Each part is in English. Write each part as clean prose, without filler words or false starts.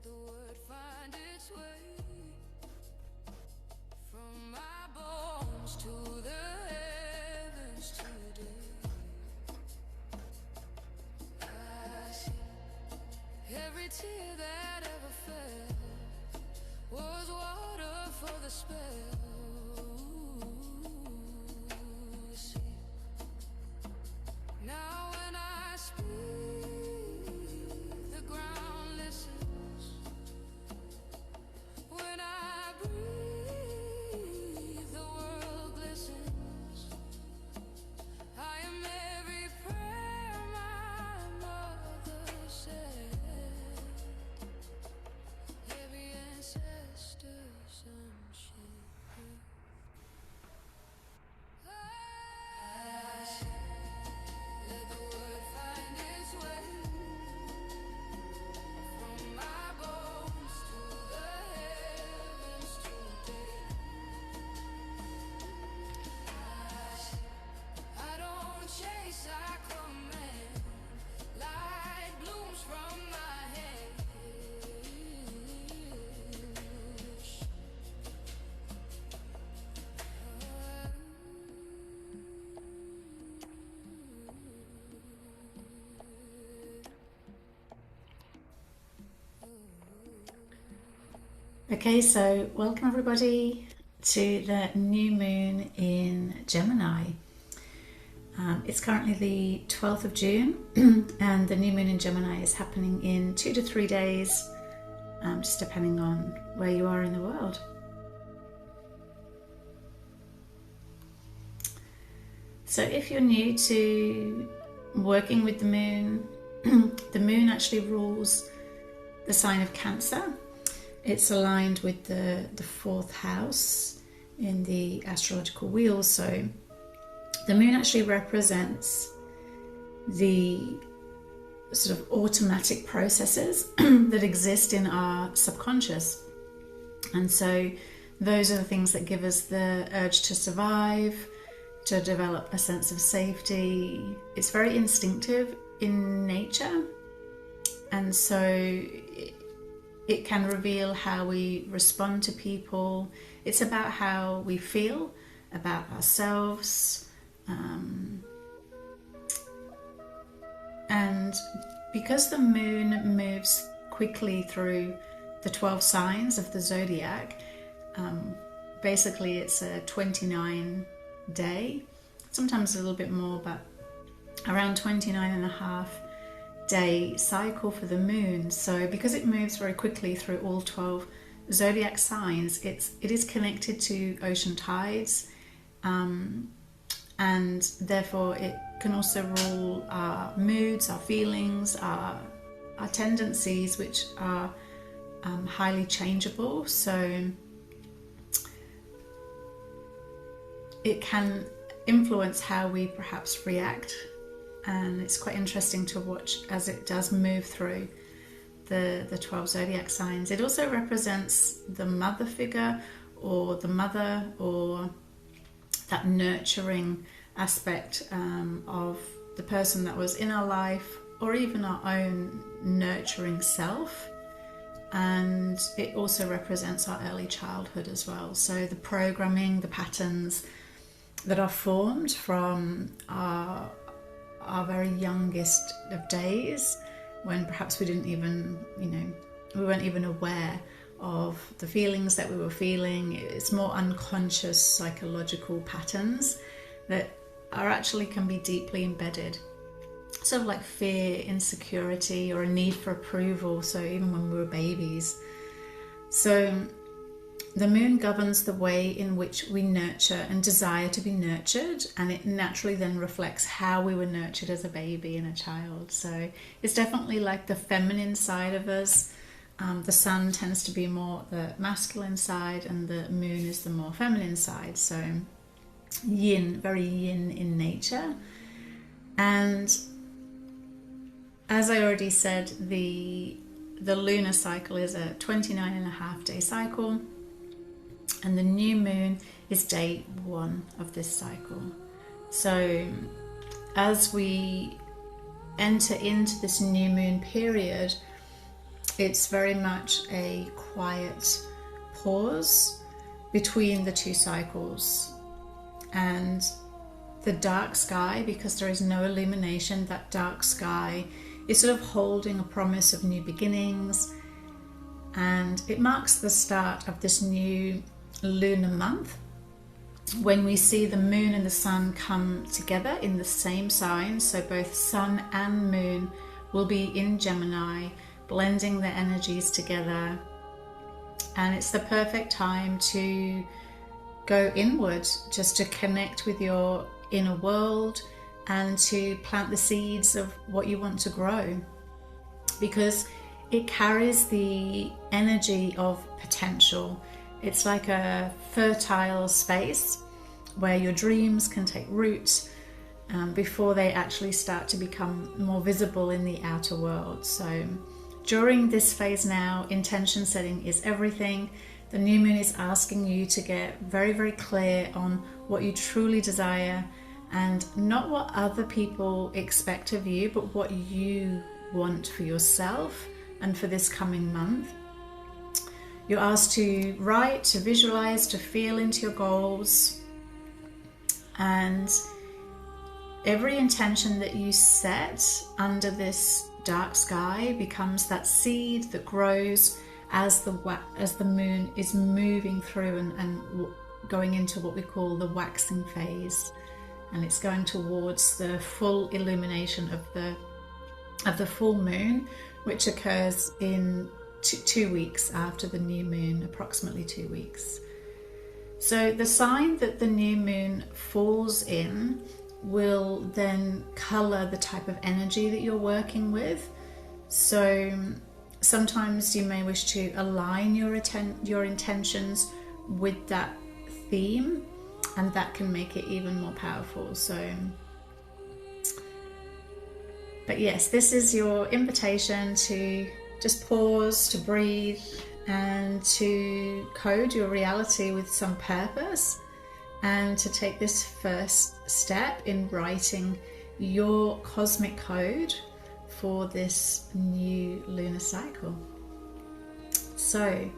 the word find its way from my bones to the heavens today. I see every tear that ever fell was water for the spell. See, now when I speak, the ground listens. When I breathe, the world glistens. I am every prayer my mother said, every ancestor sunshine. Let the word find its way from my bones to the heavens today. I don't chase, I command. Light blooms from my head. Okay, so welcome everybody to the new moon in Gemini. It's currently the 12th of June and the new moon in Gemini is happening in 2 to 3 days, just depending on where you are in the world. So if you're new to working with the moon actually rules the sign of Cancer. It's aligned with the 4th house in the astrological wheel. So the moon actually represents the sort of automatic processes that exist in our subconscious. And so those are the things that give us the urge to survive, to develop a sense of safety. It's very instinctive in nature. And so it can reveal how we respond to people. It's about how we feel about ourselves. And because the moon moves quickly through the 12 signs of the zodiac, basically it's a 29 day, sometimes a little bit more, but around 29 and a half day cycle for the moon. So because it moves very quickly through all 12 zodiac signs, it is connected to ocean tides, and therefore it can also rule our moods, our feelings, our tendencies, which are highly changeable. So it can influence how we perhaps react. And it's quite interesting to watch as it does move through the 12 zodiac signs. It also represents the mother figure, or the mother, or that nurturing aspect of the person that was in our life, or even our own nurturing self. And it also represents our early childhood as well. So the programming, the patterns that are formed from our very youngest of days, when perhaps we didn't even, we weren't even aware of the feelings that we were feeling. It's more unconscious psychological patterns that actually can be deeply embedded, sort of like fear, insecurity, or a need for approval. So even when we were babies. So the moon governs the way in which we nurture and desire to be nurtured, and it naturally then reflects how we were nurtured as a baby and a child. So it's definitely like the feminine side of us. The sun tends to be more the masculine side, and the moon is the more feminine side. So yin, very yin in nature. And as I already said, the lunar cycle is a 29 and a half day cycle. And the new moon is day 1 of this cycle. So as we enter into this new moon period, It's very much a quiet pause between the two cycles. And the dark sky, because there is no illumination, that dark sky is sort of holding a promise of new beginnings. And it marks the start of this new lunar month, when we see the moon and the sun come together in the same sign. So both sun and moon will be in Gemini, blending their energies together. And it's the perfect time to go inward, just to connect with your inner world and to plant the seeds of what you want to grow, because it carries the energy of potential. It's like a fertile space where your dreams can take root before they actually start to become more visible in the outer world. So during this phase now, intention setting is everything. The new moon is asking you to get very, very clear on what you truly desire, and not what other people expect of you, but what you want for yourself and for this coming month. You're asked to write, to visualize, to feel into your goals. And every intention that you set under this dark sky becomes that seed that grows as the moon is moving through and going into what we call the waxing phase. And it's going towards the full illumination of the full moon, which occurs in 2 weeks after the new moon, approximately 2 weeks. So the sign that the new moon falls in will then color the type of energy that you're working with. So sometimes you may wish to align your intentions with that theme, and that can make it even more powerful. But yes, this is your invitation to just pause, to breathe, and to code your reality with some purpose, and to take this first step in writing your cosmic code for this new lunar cycle. So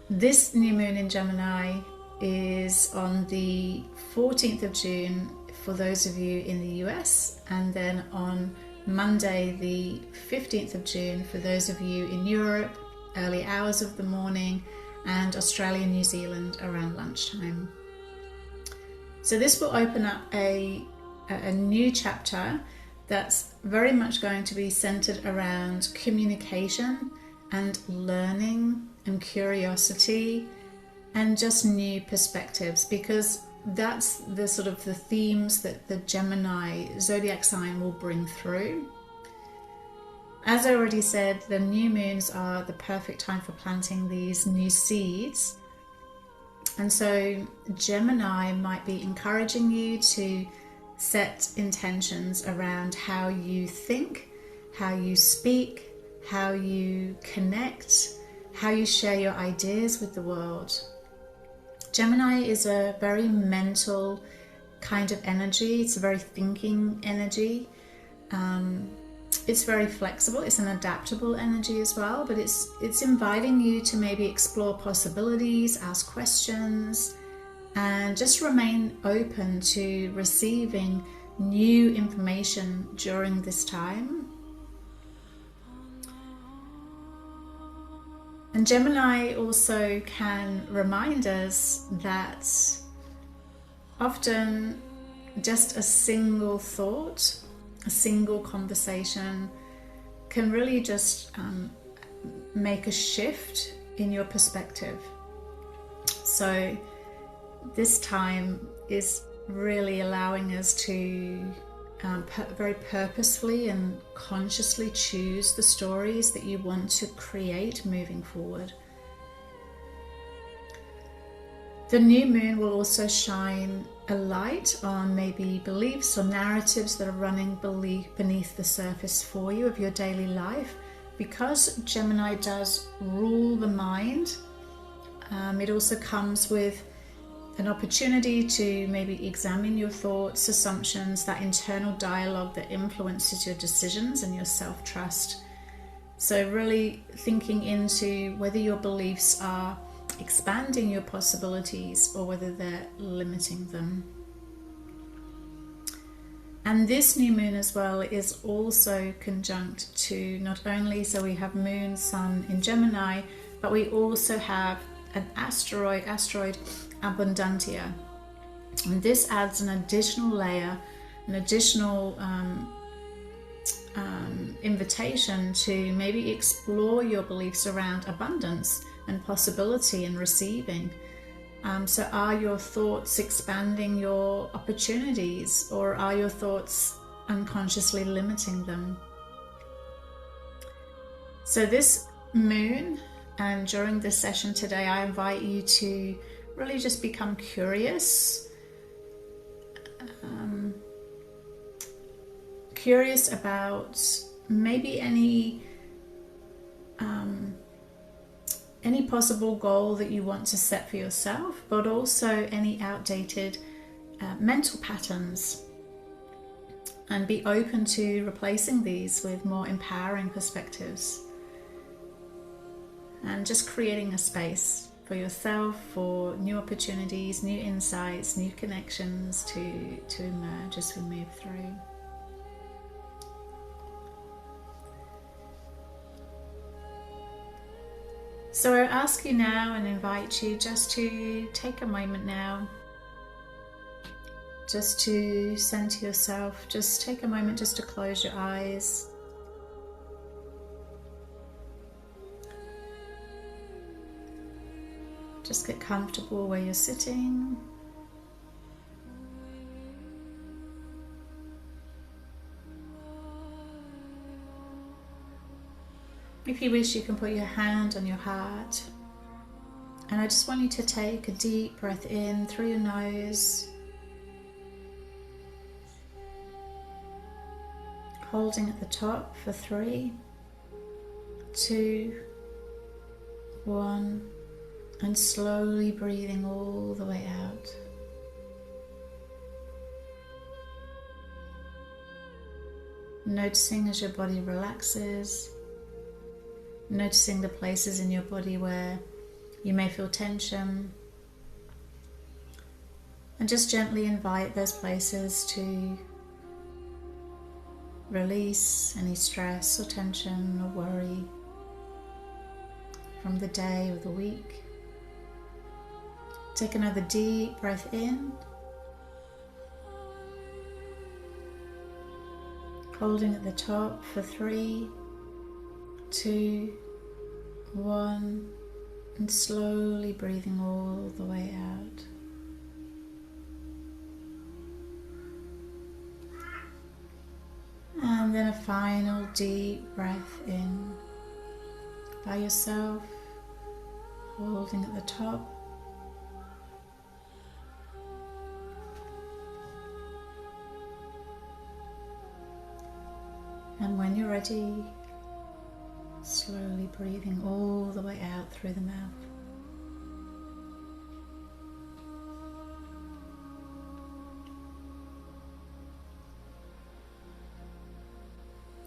this new moon in Gemini is on the 14th of June for those of you in the US, and then on Monday the 15th of June for those of you in Europe, early hours of the morning, and Australia and New Zealand around lunchtime. So this will open up a new chapter that's very much going to be centered around communication and learning and curiosity and just new perspectives, because that's the sort of the themes that the Gemini zodiac sign will bring through. As I already said, the new moons are the perfect time for planting these new seeds. And so Gemini might be encouraging you to set intentions around how you think, how you speak, how you connect, how you share your ideas with the world. Gemini is a very mental kind of energy. It's a very thinking energy. It's very flexible. It's an adaptable energy as well, but it's inviting you to maybe explore possibilities, ask questions, and just remain open to receiving new information during this time. And Gemini also can remind us that often just a single thought, a single conversation can really just make a shift in your perspective. So this time is really allowing us to very purposefully and consciously choose the stories that you want to create moving forward. The new moon will also shine a light on maybe beliefs or narratives that are running beneath the surface for you of your daily life. Because Gemini does rule the mind, it also comes with an opportunity to maybe examine your thoughts, assumptions, that internal dialogue that influences your decisions and your self-trust. So really thinking into whether your beliefs are expanding your possibilities or whether they're limiting them. And this new moon as well is also conjunct to not only, so we have moon, sun in Gemini, but we also have an asteroid Abundantia. And this adds an additional layer, an additional invitation to maybe explore your beliefs around abundance and possibility and receiving. So are your thoughts expanding your opportunities, or are your thoughts unconsciously limiting them? So this moon, and during this session today, I invite you to really just become curious. Curious about maybe any possible goal that you want to set for yourself, but also any outdated mental patterns, and be open to replacing these with more empowering perspectives, and just creating a space for yourself for new opportunities, new insights, new connections to emerge as we move through. So I ask you now and invite you just to take a moment now, just to center yourself. Just take a moment just to close your eyes. Just get comfortable where you're sitting. If you wish, you can put your hand on your heart. And I just want you to take a deep breath in through your nose, holding at the top for 3, 2, 1, and slowly breathing all the way out. Noticing as your body relaxes, noticing the places in your body where you may feel tension, and just gently invite those places to release any stress or tension or worry from the day or the week. Take another deep breath in, holding at the top for 3, 2, 1, and slowly breathing all the way out. And then a final deep breath in by yourself, holding at the top. And when you're ready, slowly breathing all the way out through the mouth.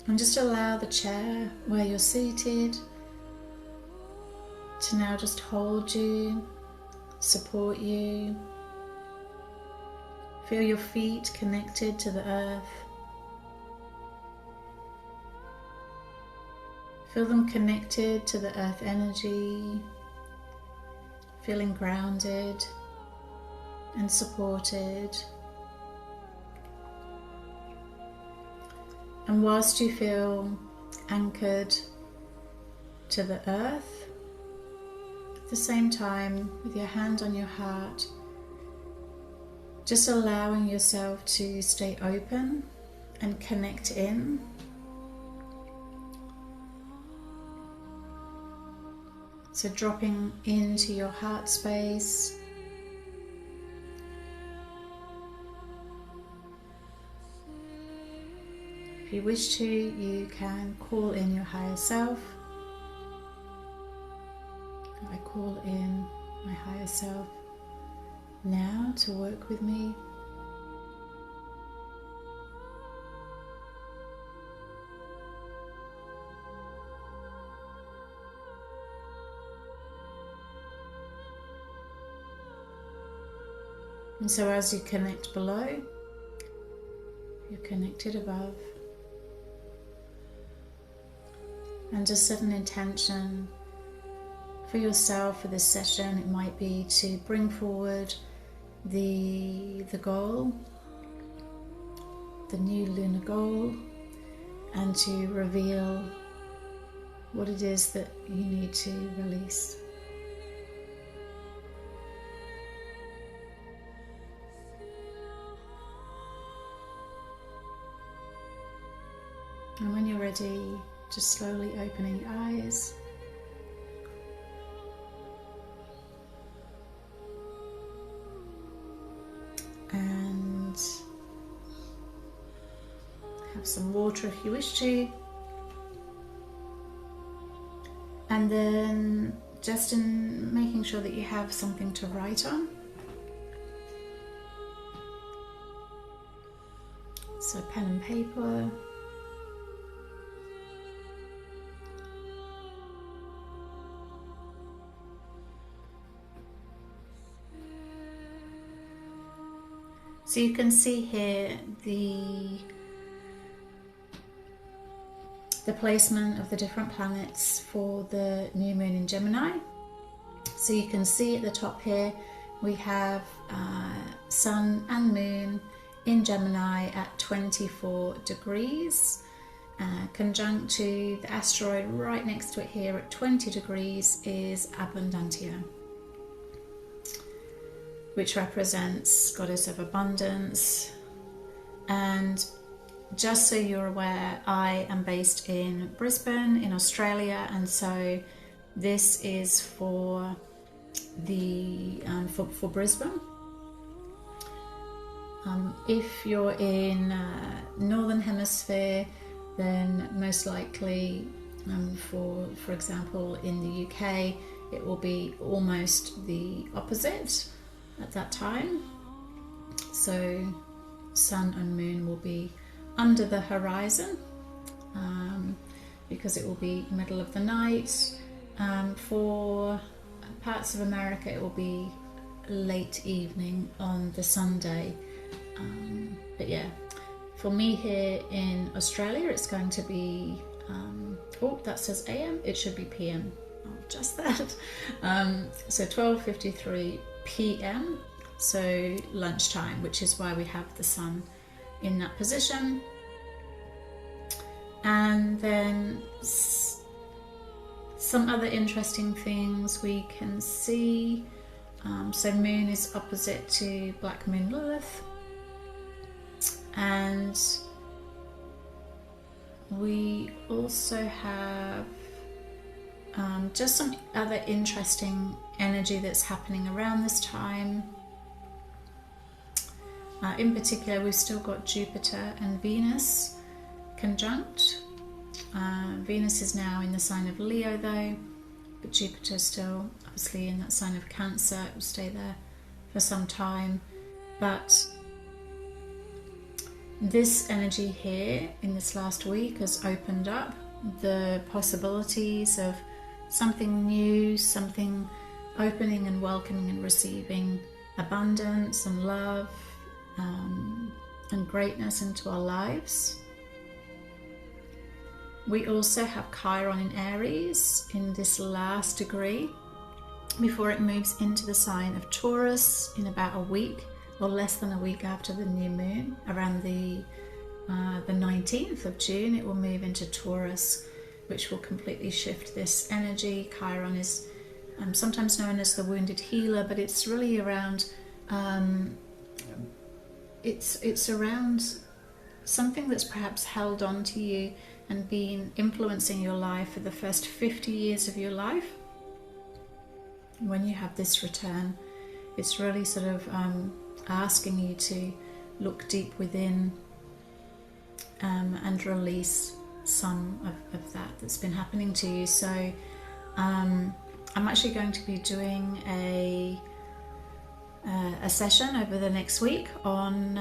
And just allow the chair where you're seated to now just hold you, support you. Feel your feet connected to the earth. Feel them connected to the earth energy, feeling grounded and supported. And whilst you feel anchored to the earth, at the same time, with your hand on your heart, just allowing yourself to stay open and connect in. So dropping into your heart space. If you wish to, you can call in your higher self. I call in my higher self now to work with me. And so as you connect below, you're connected above. And just set an intention for yourself for this session. It might be to bring forward the goal, the new lunar goal, and to reveal what it is that you need to release. And when you're ready, just slowly opening your eyes. And have some water if you wish to. And then just in making sure that you have something to write on. So pen and paper. So you can see here the placement of the different planets for the new moon in Gemini. So you can see at the top here we have Sun and Moon in Gemini at 24 degrees, conjunct to the asteroid right next to it here at 20 degrees is Abundantia, which represents Goddess of Abundance. And just so you're aware, I am based in Brisbane in Australia, and so this is for the for Brisbane. If you're in Northern Hemisphere, then most likely for example in the UK, it will be almost the opposite at that time. So Sun and Moon will be under the horizon because it will be middle of the night. For parts of America it will be late evening on the Sunday, but yeah, for me here in Australia it's going to be oh, that says AM, it should be PM. Oh, just that. So 12:53 PM, so lunchtime, which is why we have the Sun in that position. And then some other interesting things we can see. So Moon is opposite to Black Moon Lilith, and we also have just some other interesting energy that's happening around this time. In particular, we've still got Jupiter and Venus conjunct. Venus is now in the sign of Leo though, but Jupiter is still obviously in that sign of Cancer. It will stay there for some time. But this energy here in this last week has opened up the possibilities of something new, something opening and welcoming and receiving abundance and love and greatness into our lives. We also have Chiron in Aries in this last degree before it moves into the sign of Taurus in about a week or less than a week after the new moon. Around the 19th of June it will move into Taurus, which will completely shift this energy. Chiron is sometimes known as the wounded healer, but it's really around it's around something that's perhaps held on to you and been influencing your life for the first 50 years of your life. When you have this return, it's really sort of asking you to look deep within and release some of that that's been happening to you. So I'm actually going to be doing a session over the next week on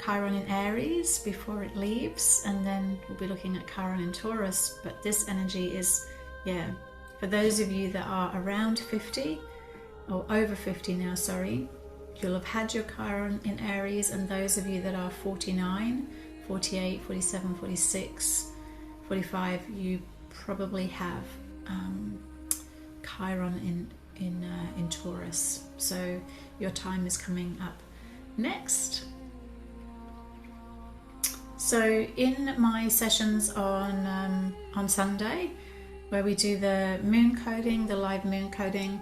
Chiron in Aries before it leaves, and then we'll be looking at Chiron in Taurus. But this energy is, yeah, for those of you that are around 50 or over 50 now, sorry, you'll have had your Chiron in Aries, and those of you that are 49, 48, 47, 46, 45, you probably have Chiron in Taurus. So your time is coming up next. So in my sessions on Sunday, where we do the moon coding, the live moon coding,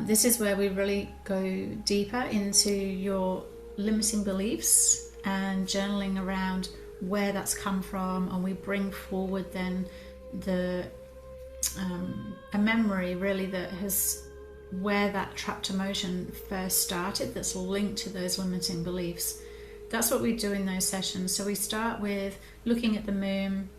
this is where we really go deeper into your limiting beliefs and journaling around where that's come from, and we bring forward then a memory really that has, where that trapped emotion first started, that's linked to those limiting beliefs. That's what we do in those sessions. So we start with looking at the moon,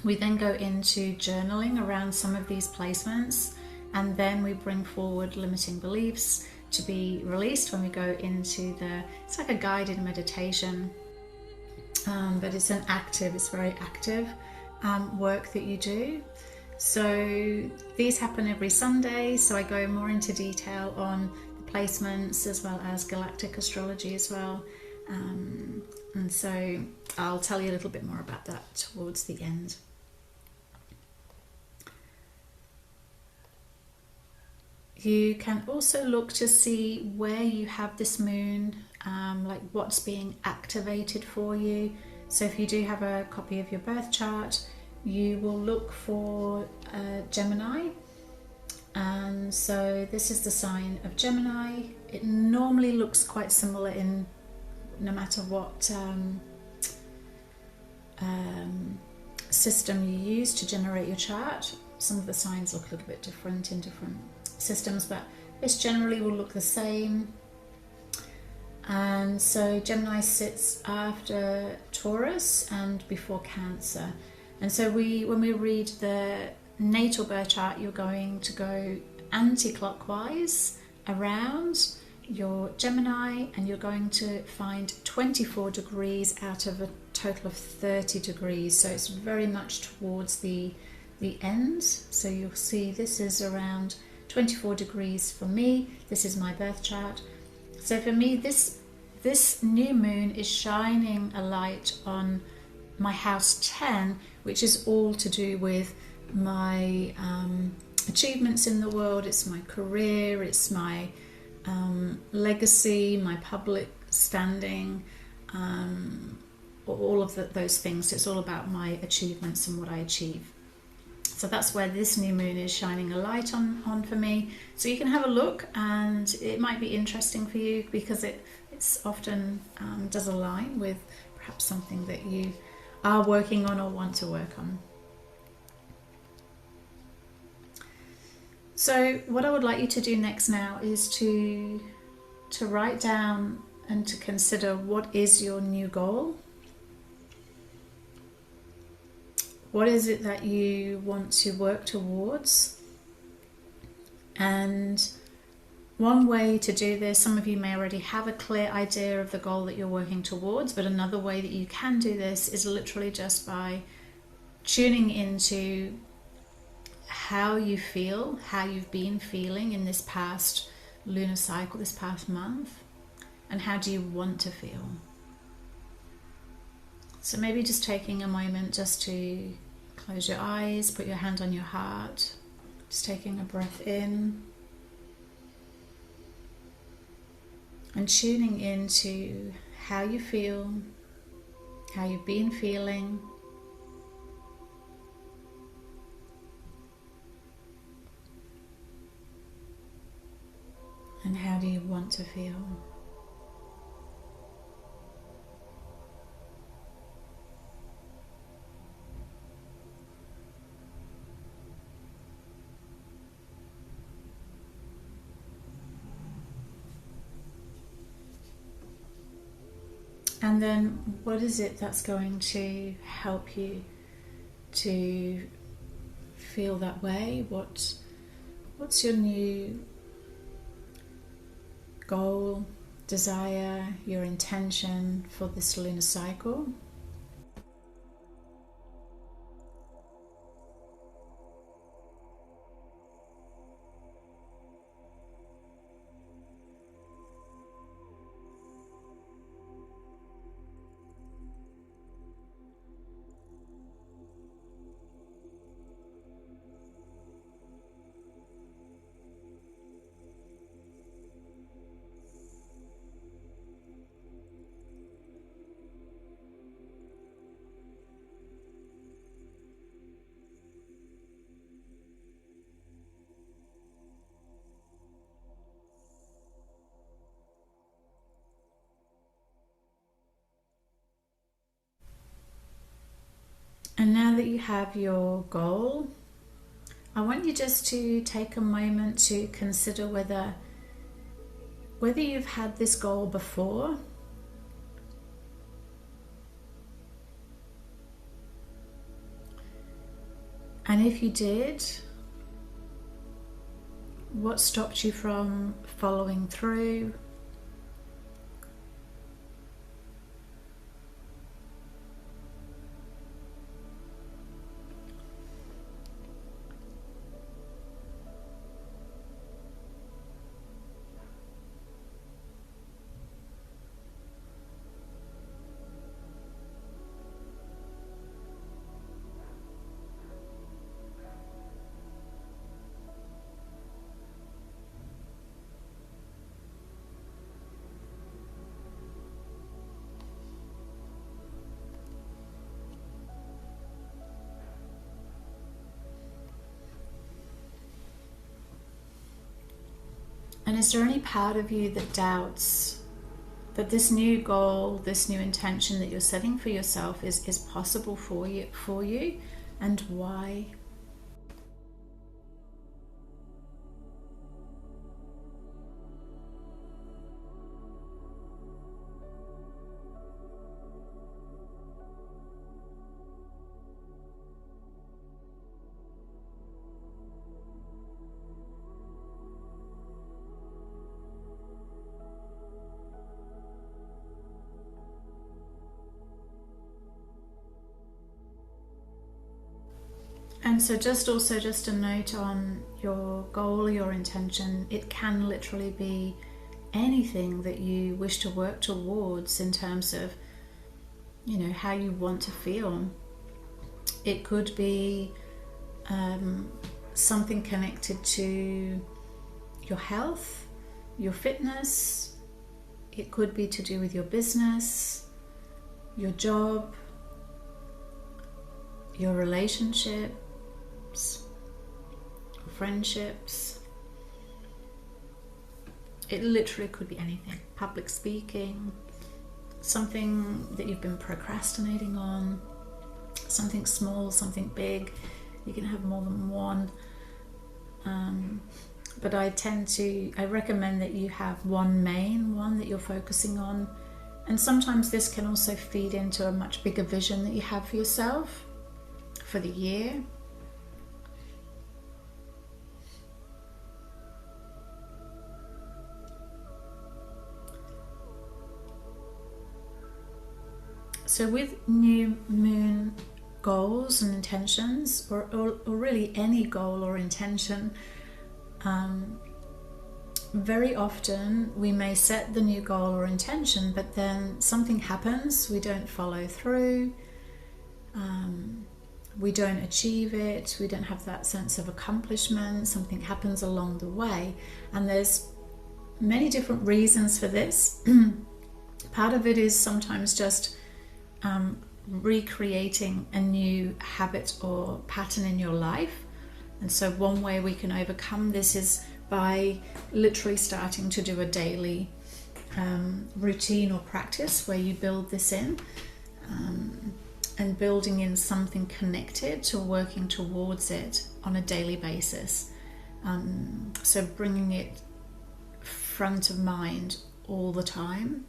we then go into journaling around some of these placements, and then we bring forward limiting beliefs to be released when we go into it's like a guided meditation, but it's very active work that you do. So these happen every Sunday, so I go more into detail on the placements as well as galactic astrology as well. And so I'll tell you a little bit more about that towards the end. You can also look to see where you have this moon, like what's being activated for you. So if you do have a copy of your birth chart, you will look for Gemini. And so this is the sign of Gemini. It normally looks quite similar in no matter what system you use to generate your chart. Some of the signs look a little bit different in different systems, but this generally will look the same. And so Gemini sits after Taurus and before Cancer. And so when we read the natal birth chart, you're going to go anti-clockwise around your Gemini, and you're going to find 24 degrees out of a total of 30 degrees. So it's very much towards the end. So you'll see this is around 24 degrees for me. This is my birth chart. So for me, this new moon is shining a light on my house 10, which is all to do with my achievements in the world. It's my career, it's my legacy, my public standing, all of those things. It's all about my achievements and what I achieve. So that's where this new moon is shining a light on for me. So you can have a look, and it might be interesting for you because it's often does align with perhaps something that you are working on or want to work on. So what I would like you to do next now is to write down and to consider, what is your new goal? What is it that you want to work towards? And one way to do this, some of you may already have a clear idea of the goal that you're working towards, but another way that you can do this is literally just by tuning into how you feel, how you've been feeling in this past lunar cycle, this past month, and how do you want to feel. So maybe just taking a moment just to close your eyes, put your hand on your heart, just taking a breath in and tuning into how you feel, how you've been feeling, and how do you want to feel. And then what is it that's going to help you to feel that way? What's your new goal, desire, your intention for this lunar cycle? And now that you have your goal, I want you just to take a moment to consider whether you've had this goal before. And if you did, what stopped you from following through? And is there any part of you that doubts that this new goal, this new intention that you're setting for yourself is possible for you, and why? And so just a note on your goal, your intention. It can literally be anything that you wish to work towards in terms of, how you want to feel. It could be something connected to your health, your fitness. It could be to do with your business, your job, your relationship, friendships. It literally could be anything. Public speaking, something that you've been procrastinating on, something small, something big. You can have more than one. But I recommend that you have one main one that you're focusing on. And sometimes this can also feed into a much bigger vision that you have for yourself for the year. So with new moon goals and intentions, or really any goal or intention, very often we may set the new goal or intention, but then something happens, we don't follow through, we don't achieve it, we don't have that sense of accomplishment, something happens along the way. And there's many different reasons for this. Part of it is sometimes just recreating a new habit or pattern in your life. And so one way we can overcome this is by literally starting to do a daily routine or practice where you build this in, and building in something connected to working towards it on a daily basis. So bringing it front of mind all the time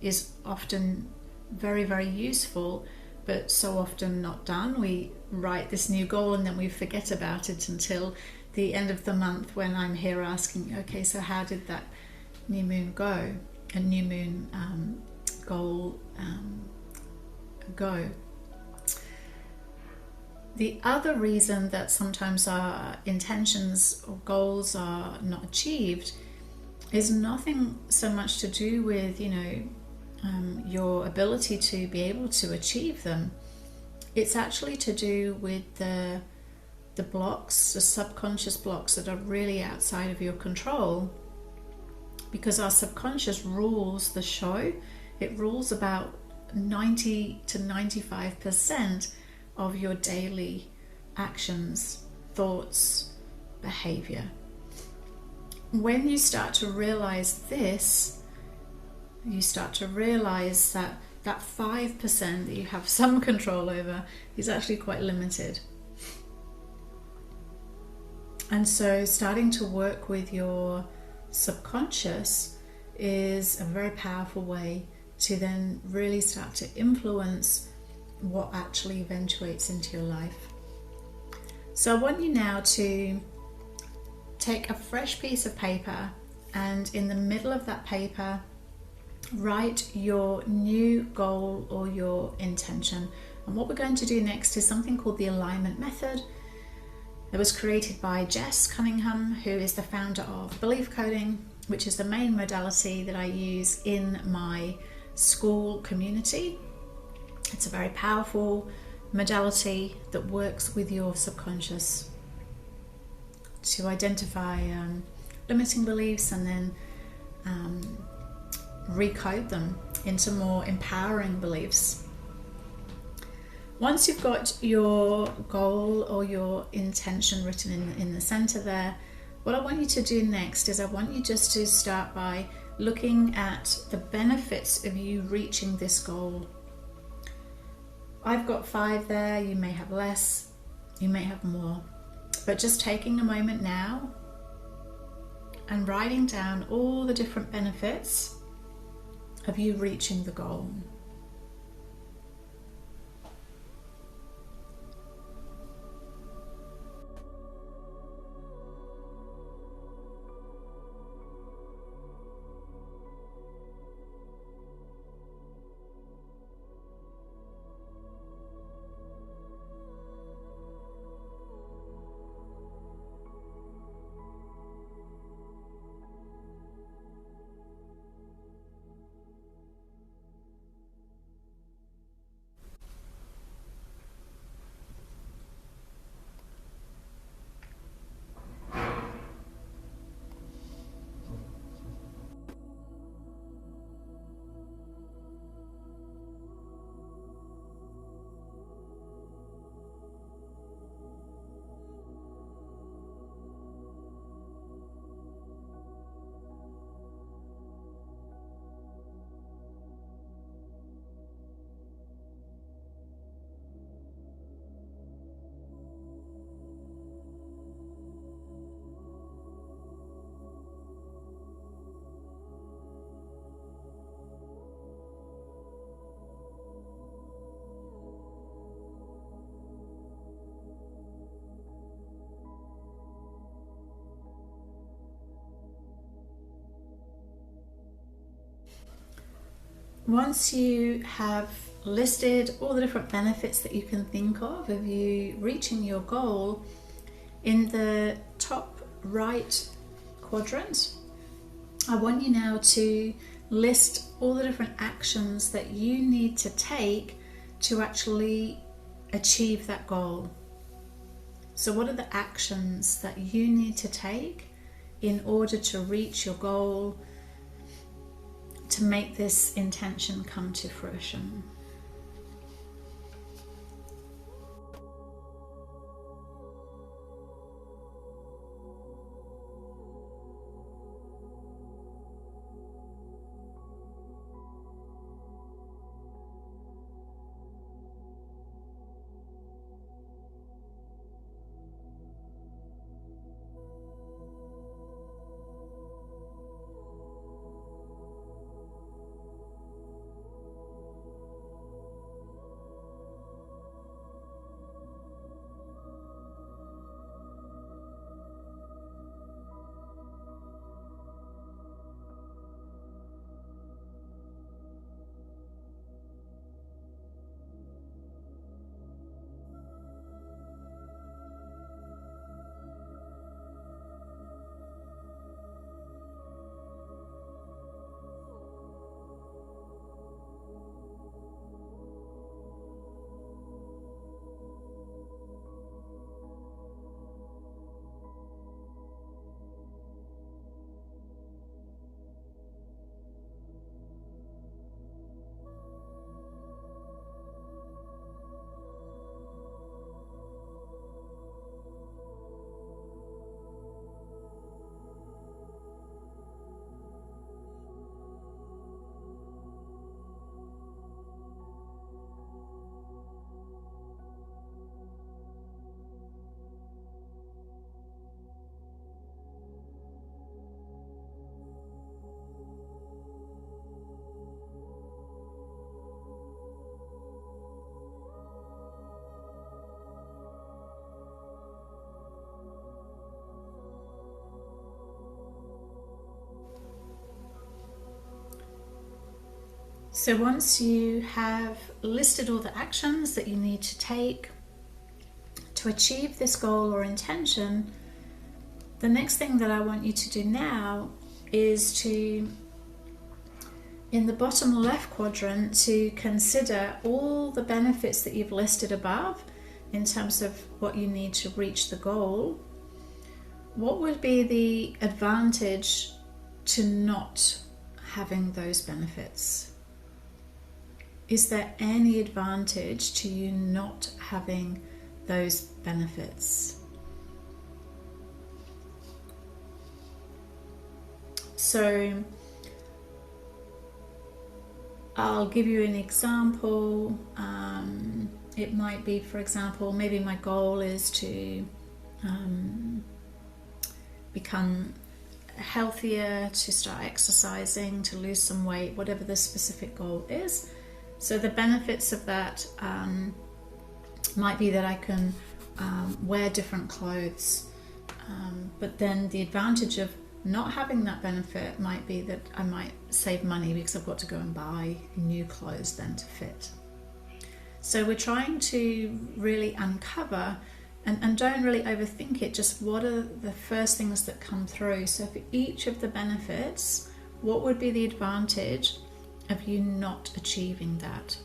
is often very, very useful, but so often not done. We write this new goal and then we forget about it until the end of the month, when I'm here asking, okay, so how did that new moon go? A new moon goal go. The other reason that sometimes our intentions or goals are not achieved is nothing so much to do with, your ability to be able to achieve them. It's actually to do with the blocks, the subconscious blocks that are really outside of your control, because our subconscious rules the show. It rules about 90 to 95% of your daily actions, thoughts, behavior. When you start to realize this, you start to realize that that 5% that you have some control over is actually quite limited. And so starting to work with your subconscious is a very powerful way to then really start to influence what actually eventuates into your life. So I want you now to take a fresh piece of paper, and in the middle of that paper write your new goal or your intention. And what we're going to do next is something called the alignment method. It was created by Jess Cunningham, who is the founder of Belief Coding, which is the main modality that I use in my Skool community. It's a very powerful modality that works with your subconscious to identify limiting beliefs and then recode them into more empowering beliefs. Once you've got your goal or your intention written in the center there, what I want you to do next is I want you just to start by looking at the benefits of you reaching this goal. I've got 5 there, you may have less, you may have more, but just taking a moment now and writing down all the different benefits of you reaching the goal. Once you have listed all the different benefits that you can think of you reaching your goal, in the top right quadrant, I want you now to list all the different actions that you need to take to actually achieve that goal. So what are the actions that you need to take in order to reach your goal, to make this intention come to fruition? So once you have listed all the actions that you need to take to achieve this goal or intention, the next thing that I want you to do now is to, in the bottom left quadrant, to consider all the benefits that you've listed above in terms of what you need to reach the goal. What would be the advantage to not having those benefits? Is there any advantage to you not having those benefits? So I'll give you an example. It might be, for example, maybe my goal is to become healthier, to start exercising, to lose some weight, whatever the specific goal is. So the benefits of that might be that I can wear different clothes, but then the advantage of not having that benefit might be that I might save money because I've got to go and buy new clothes then to fit. So we're trying to really uncover, and don't really overthink it, just what are the first things that come through. So for each of the benefits, what would be the advantage of you not achieving that?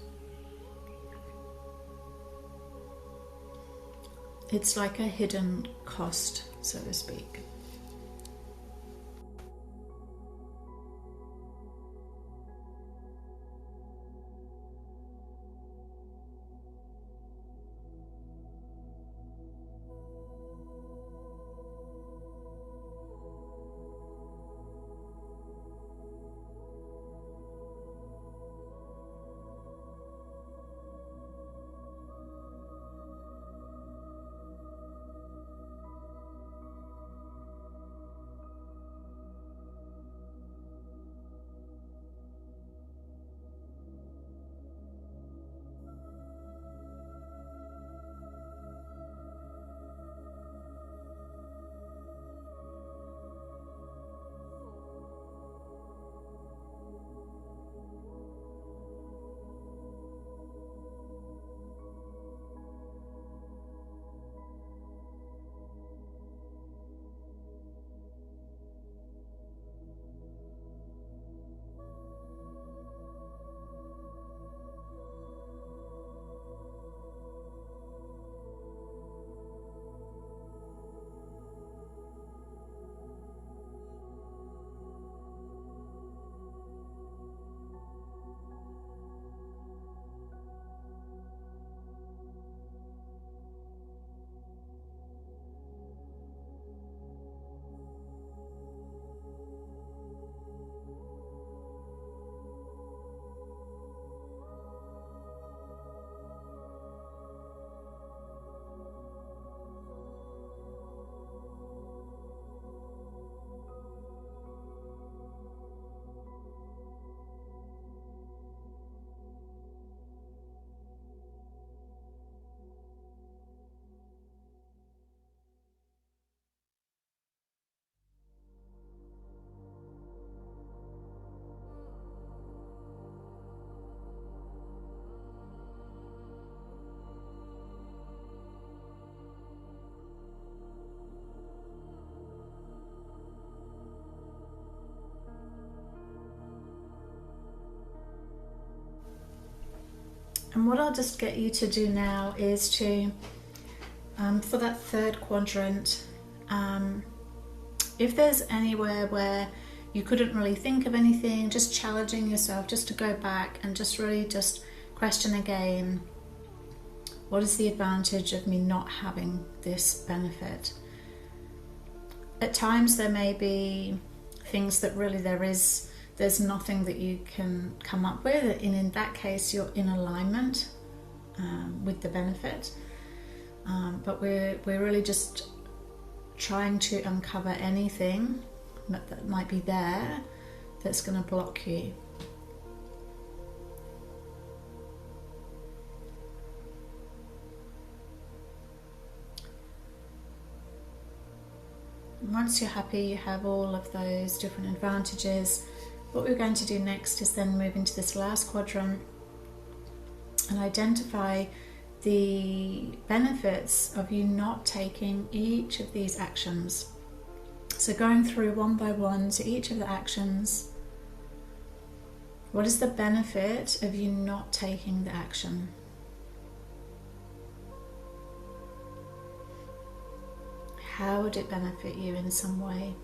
It's like a hidden cost, so to speak. And what I'll just get you to do now is to, for that third quadrant, if there's anywhere where you couldn't really think of anything, just challenging yourself just to go back and just really just question again, what is the advantage of me not having this benefit? At times there may be things that really there's nothing that you can come up with, and in that case you're in alignment with the benefit, but we're really just trying to uncover anything that might be there that's going to block you. Once you're happy, you have all of those different advantages, What we're going to do next is then move into this last quadrant and identify the benefits of you not taking each of these actions. So going through one by one to each of the actions, what is the benefit of you not taking the action? How would it benefit you in some way?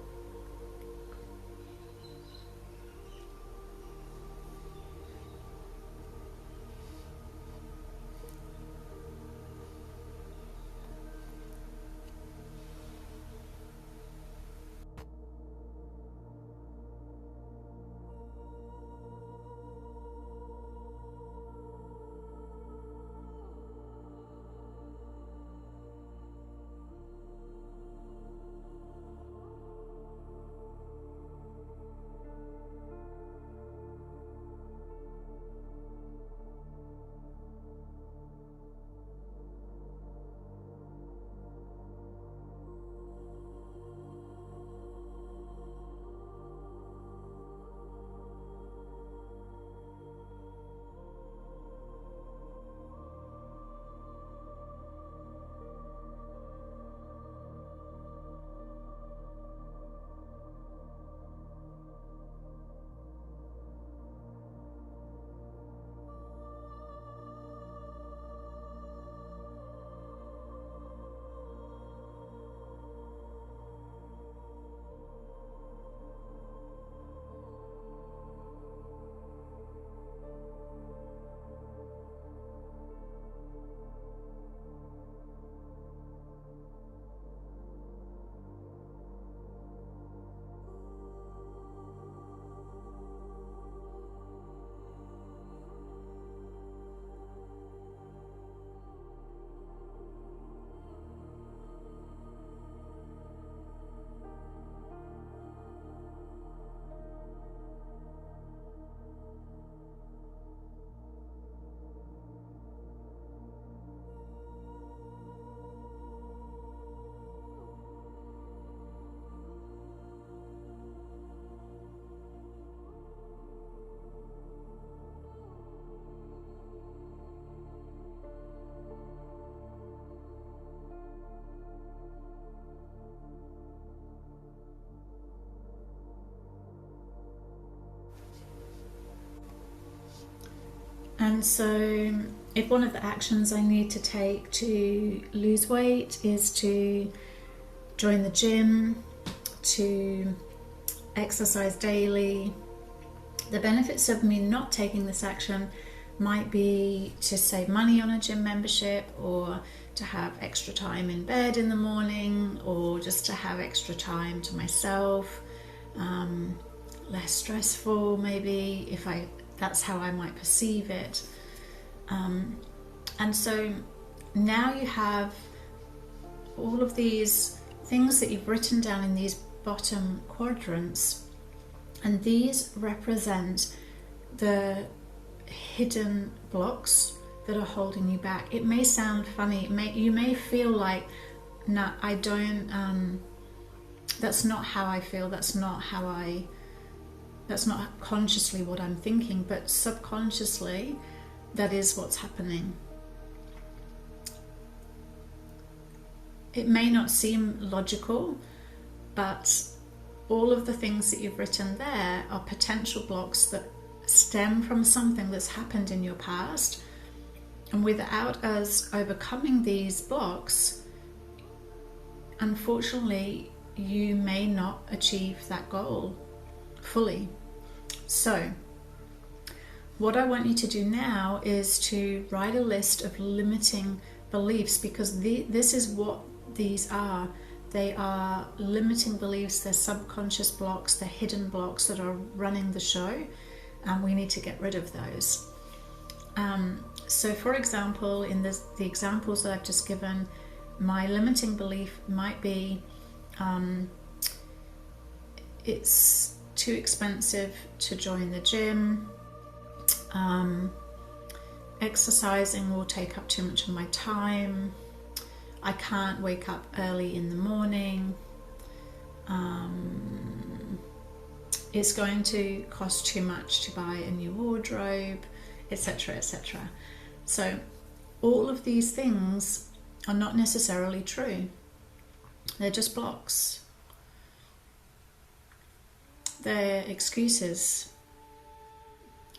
And so if one of the actions I need to take to lose weight is to join the gym, to exercise daily, the benefits of me not taking this action might be to save money on a gym membership, or to have extra time in bed in the morning, or just to have extra time to myself, less stressful maybe, if that's how I might perceive it. And so now you have all of these things that you've written down in these bottom quadrants, and these represent the hidden blocks that are holding you back. It may sound funny, you may feel like, no, I don't, that's not how I feel, that's not consciously what I'm thinking, but subconsciously that is what's happening. It may not seem logical, but all of the things that you've written there are potential blocks that stem from something that's happened in your past. And without us overcoming these blocks, unfortunately, you may not achieve that goal fully. So what I want you to do now is to write a list of limiting beliefs, because this is what these are. They are limiting beliefs, they're subconscious blocks, they're hidden blocks that are running the show, and we need to get rid of those. So for example, in the examples that I've just given, my limiting belief might be it's too expensive to join the gym, exercising will take up too much of my time, I can't wake up early in the morning, It's going to cost too much to buy a new wardrobe, etc., etc. So all of these things are not necessarily true. They're just blocks. They're excuses.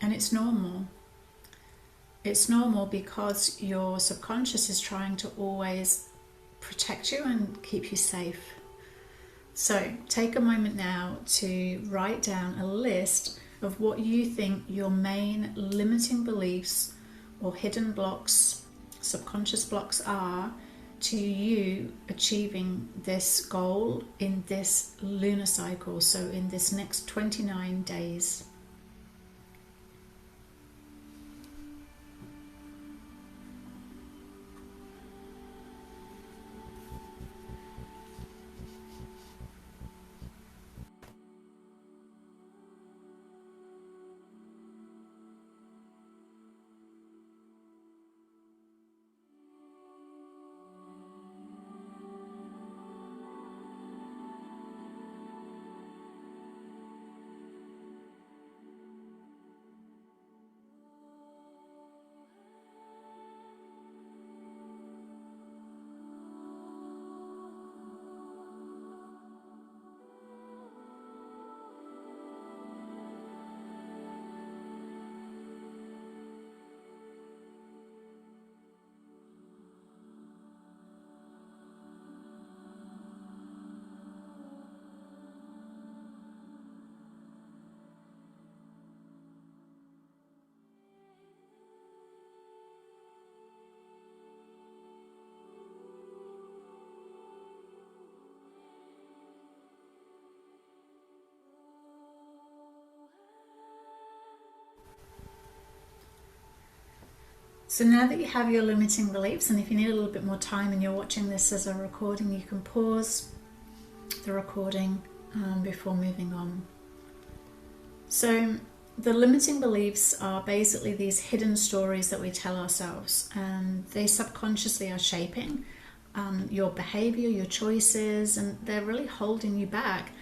And it's normal. It's normal because your subconscious is trying to always protect you and keep you safe. So take a moment now to write down a list of what you think your main limiting beliefs or hidden blocks, subconscious blocks are to you achieving this goal in this lunar cycle, so in this next 29 days. So now that you have your limiting beliefs, and if you need a little bit more time and you're watching this as a recording, you can pause the recording before moving on. So the limiting beliefs are basically these hidden stories that we tell ourselves, and they subconsciously are shaping your behavior, your choices, and they're really holding you back.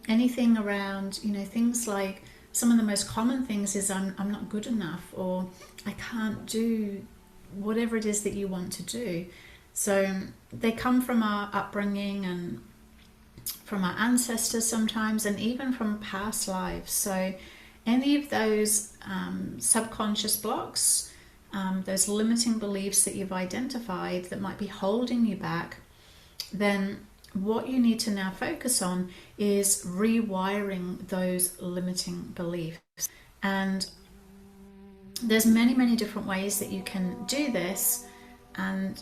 Anything around, things like, some of the most common things is I'm not good enough, or I can't do whatever it is that you want to do. So they come from our upbringing and from our ancestors sometimes, and even from past lives. So any of those subconscious blocks, those limiting beliefs that you've identified that might be holding you back, then what you need to now focus on is rewiring those limiting beliefs. And there's many different ways that you can do this. And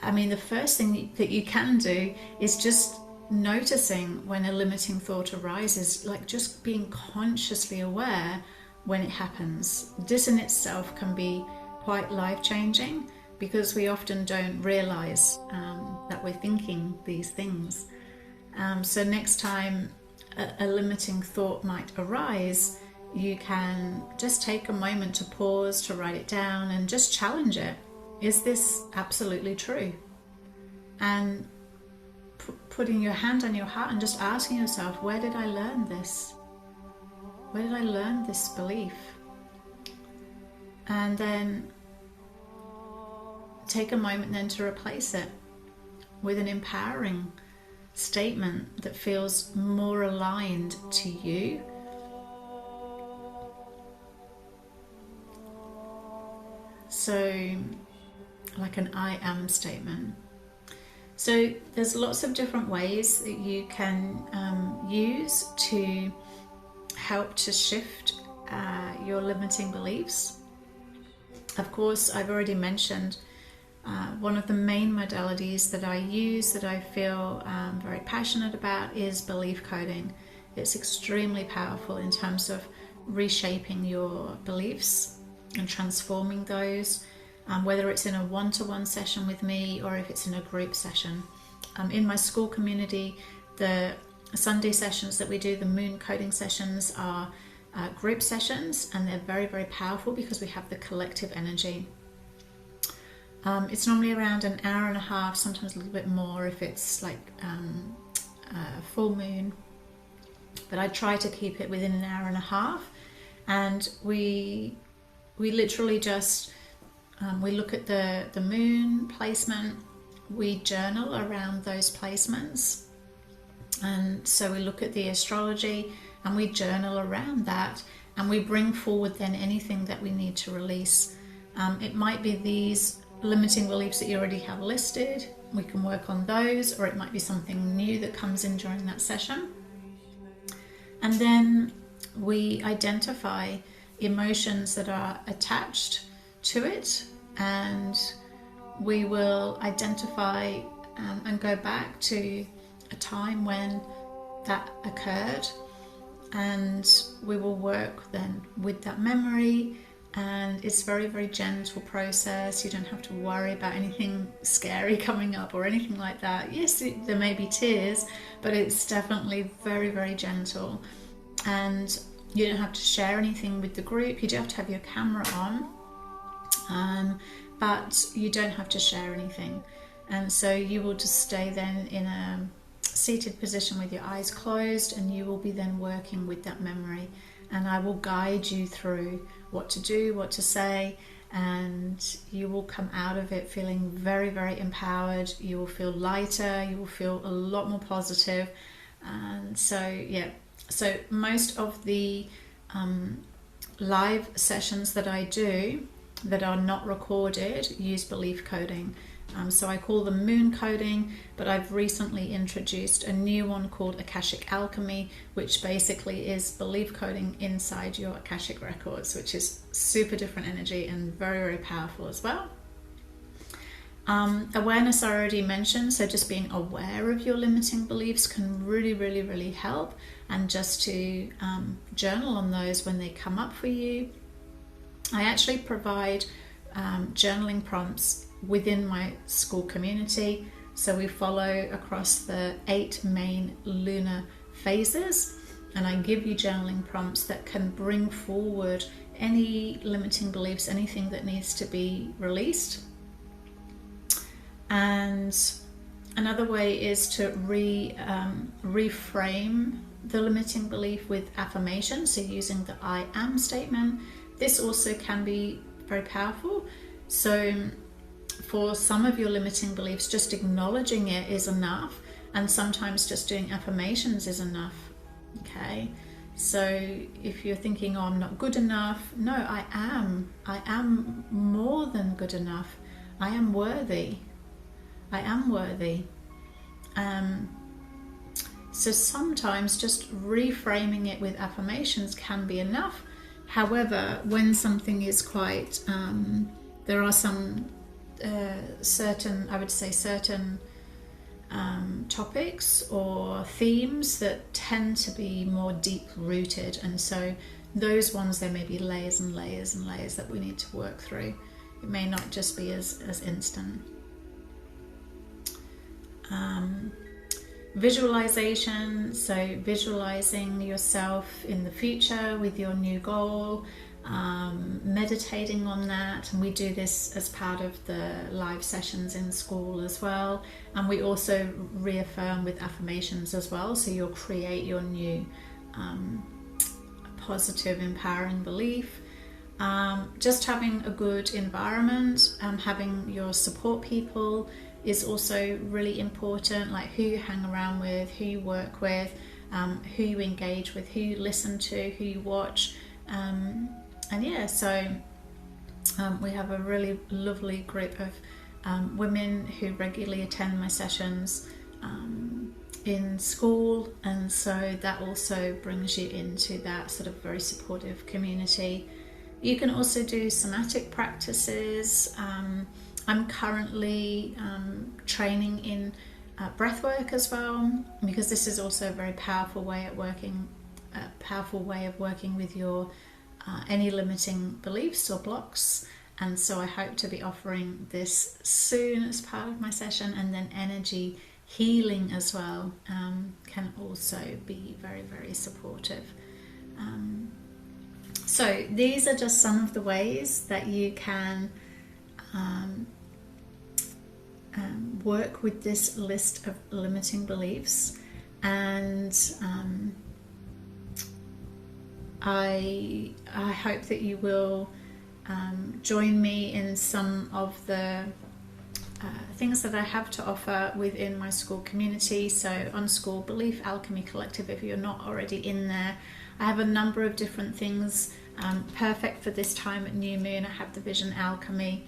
I mean, the first thing that you can do is just noticing when a limiting thought arises, like just being consciously aware when it happens. This in itself can be quite life-changing, because we often don't realize that we're thinking these things. So next time a limiting thought might arise, you can just take a moment to pause, to write it down, and just challenge it. Is this absolutely true? And putting your hand on your heart and just asking yourself, where did I learn this? Where did I learn this belief? And then take a moment then to replace it with an empowering statement that feels more aligned to you. So, like an I am statement. So there's lots of different ways that you can use to help to shift your limiting beliefs. Of course, I've already mentioned one of the main modalities that I use, that I feel very passionate about, is belief coding. It's extremely powerful in terms of reshaping your beliefs and transforming those, whether it's in a one-to-one session with me or if it's in a group session. In my Skool community, the Sunday sessions that we do, the MoonCoding sessions, are group sessions, and they're very powerful because we have the collective energy. It's normally around an hour and a half, sometimes a little bit more if it's like full moon. but I try to keep it within an hour and a half. And we literally just we look at the moon placement, we journal around those placements, and so we look at the astrology and we journal around that, and we bring forward then anything that we need to release. It might be these limiting beliefs that you already have listed, we can work on those, or it might be something new that comes in during that session. And then we identify emotions that are attached to it, and we will identify and go back to a time when that occurred, and we will work then with that memory. And it's very, very gentle process. You don't have to worry about anything scary coming up or anything like that. Yes, there may be tears, but it's definitely very, very gentle. And you don't have to share anything with the group. You do have to have your camera on, but you don't have to share anything. And so you will just stay then in a seated position with your eyes closed, and you will be then working with that memory. And I will guide you through what to do, what to say, and you will come out of it feeling very, very empowered. You will feel lighter, you will feel a lot more positive. And so, yeah, so most of the live sessions that I do that are not recorded use belief coding. So I call them MoonCoding, but I've recently introduced a new one called Akashic Alchemy, which basically is belief coding inside your Akashic Records, which is super different energy and very, very powerful as well. Awareness I already mentioned, so just being aware of your limiting beliefs can really, really, really help, and just to journal on those when they come up for you. I actually provide journaling prompts within my Skool community. So we follow across the 8 main lunar phases, and I give you journaling prompts that can bring forward any limiting beliefs, anything that needs to be released. And another way is to reframe the limiting belief with affirmation, so using the I am statement. This also can be very powerful. So for some of your limiting beliefs, just acknowledging it is enough, and sometimes just doing affirmations is enough. Okay, so if you're thinking, oh, I'm not good enough, no, I am more than good enough. I am worthy. I am worthy. So sometimes just reframing it with affirmations can be enough. However, when something is quite, there are some certain topics or themes that tend to be more deep rooted, and so those ones, there may be layers and layers and layers that we need to work through. It may not just be as instant. Visualization, so visualizing yourself in the future with your new goal, meditating on that, and we do this as part of the live sessions in Skool as well, and we also reaffirm with affirmations as well, so you'll create your new positive, empowering belief. Just having a good environment, having your support people is also really important, like who you hang around with, who you work with, who you engage with, who you listen to, who you watch. And yeah, so we have a really lovely group of women who regularly attend my sessions in Skool, and so that also brings you into that sort of very supportive community. You can also do somatic practices. I'm currently training in breathwork as well, because this is also a very powerful way of working with your any limiting beliefs or blocks. And so I hope to be offering this soon as part of my session. And then energy healing as well can also be very, very supportive. So these are just some of the ways that you can work with this list of limiting beliefs. And I hope that you will join me in some of the things that I have to offer within my Skool community. So on Skool Belief Alchemy Collective, if you're not already in there, I have a number of different things perfect for this time at New Moon. I have the Vision Alchemy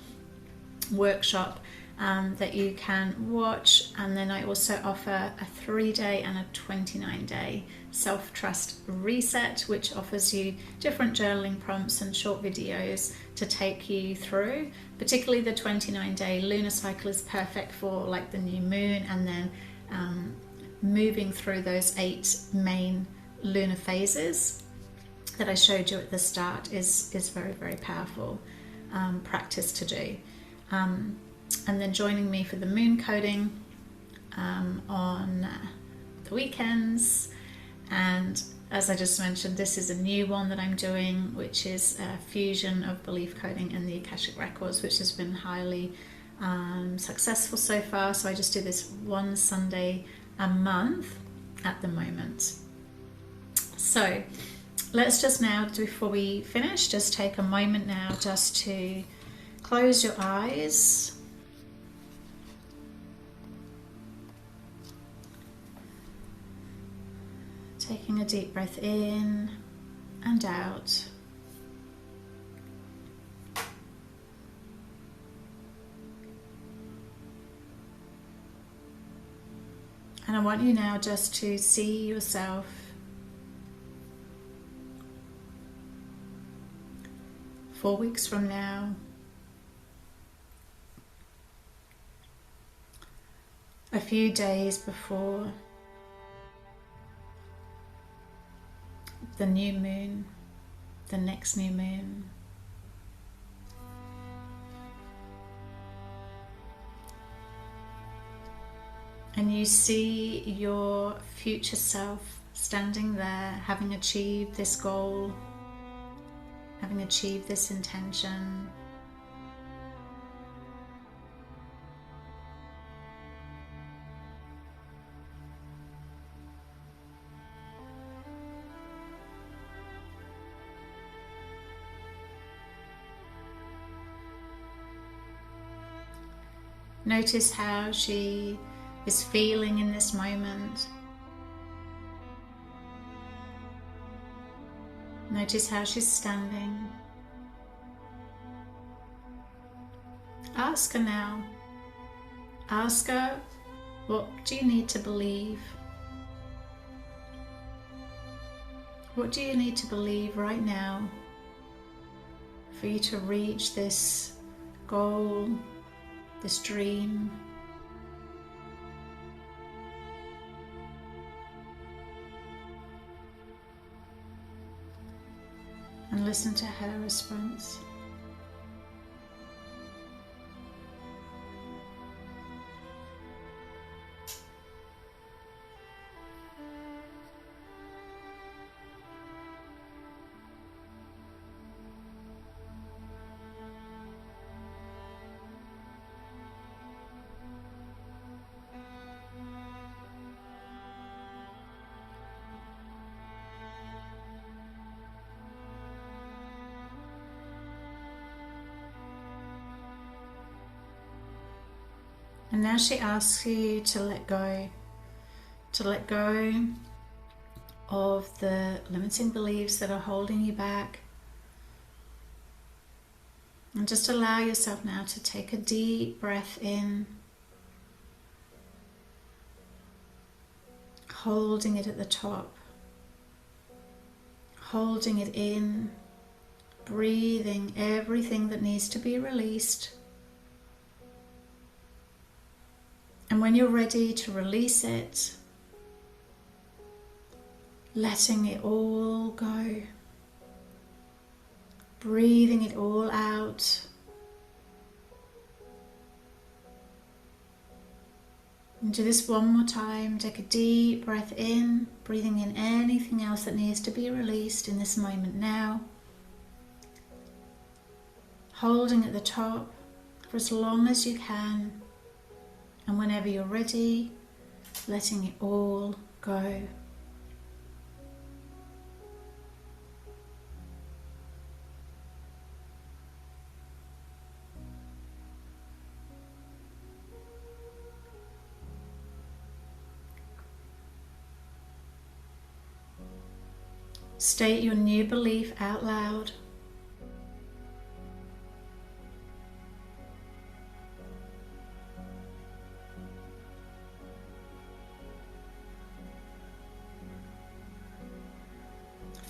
workshop that you can watch, and then I also offer a 3-day and a 29-day self-trust reset, which offers you different journaling prompts and short videos to take you through. Particularly the 29-day lunar cycle is perfect for like the new moon, and then moving through those 8 main lunar phases that I showed you at the start is very, very powerful practice to do. And then joining me for the MoonCoding on the weekends. And as I just mentioned, this is a new one that I'm doing, which is a fusion of belief coding and the Akashic Records, which has been highly successful so far. So I just do this one Sunday a month at the moment. So let's just now, before we finish, just take a moment now just to close your eyes. Taking a deep breath in and out. And I want you now just to see yourself four weeks from now, a few days before the new moon, the next new moon. And you see your future self standing there, having achieved this goal, having achieved this intention. Notice how she is feeling in this moment. Notice how she's standing. Ask her now. Ask her, what do you need to believe? What do you need to believe right now for you to reach this goal, this dream? And listen to her response. And now she asks you to let go of the limiting beliefs that are holding you back. And just allow yourself now to take a deep breath in, holding it at the top, holding it in, breathing everything that needs to be released. And when you're ready to release it, letting it all go, breathing it all out. And do this one more time. Take a deep breath in, breathing in anything else that needs to be released in this moment now. Holding at the top for as long as you can. And whenever you're ready, letting it all go. state your new belief out loud.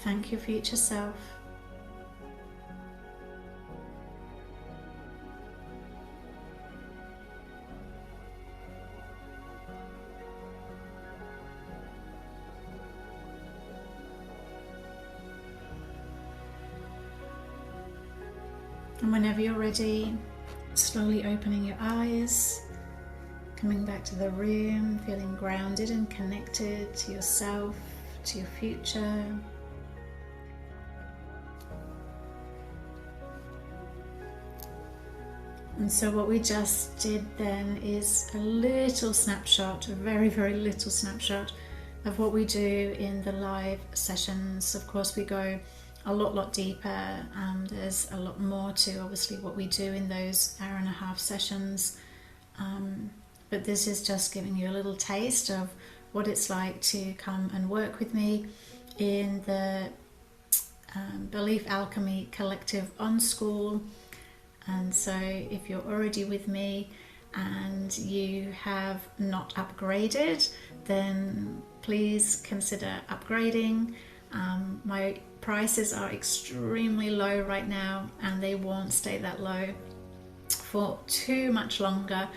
Thank your future self. And whenever you're ready, slowly opening your eyes, coming back to the room, feeling grounded and connected to yourself, to your future. And so what we just did then is a little snapshot, a very, very little snapshot of what we do in the live sessions. Of course, we go a lot deeper. There's a lot more to obviously what we do in those hour-and-a-half sessions. But this is just giving you a little taste of what it's like to come and work with me in the Belief Alchemy Collective on Skool. And so if you're already with me and you have not upgraded, then please consider upgrading. My prices are extremely low right now, and they won't stay that low for too much longer.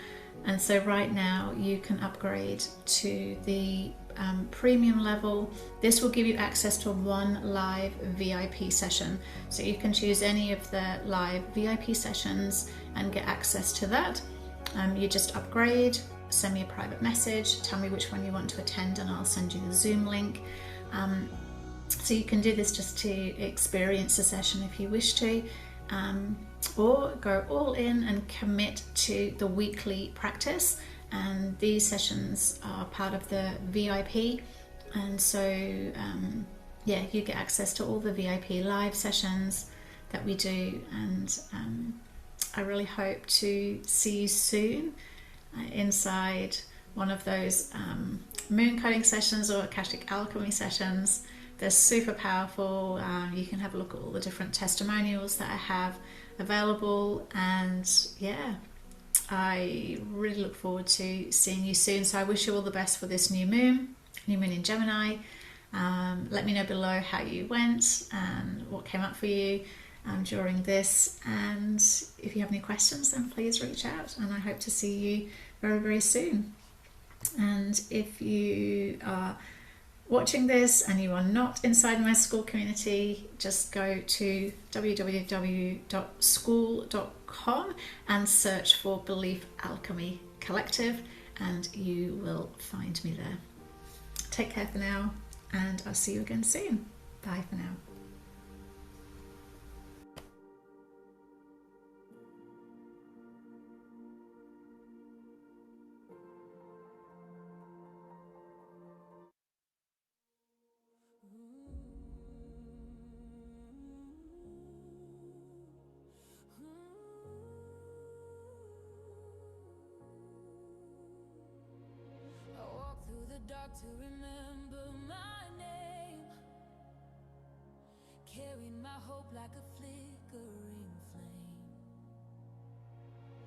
And so right now you can upgrade to the premium level. This will give you access to one live VIP session. So you can choose any of the live VIP sessions and get access to that. You just upgrade, send me a private message, tell me which one you want to attend, and I'll send you the Zoom link. So you can do this just to experience a session if you wish to, or go all in and commit to the weekly practice. And these sessions are part of the VIP, and so yeah, you get access to all the VIP live sessions that we do. And I really hope to see you soon inside one of those MoonCoding sessions or Akashic Alchemy sessions. They're super powerful. You can have a look at all the different testimonials that I have available, and yeah, I really look forward to seeing you soon. So I wish you all the best for this new moon in Gemini. Let me know below how you went and what came up for you during this. And if you have any questions, then please reach out, and I hope to see you very, very soon. And if you are watching this and you are not inside my Skool community, just go to www.skool.com and search for Belief Alchemy Collective, and you will find me there. Take care for now, and I'll see you again soon. Bye for now. I walk through the dark to remember my name, carrying my hope like a flame.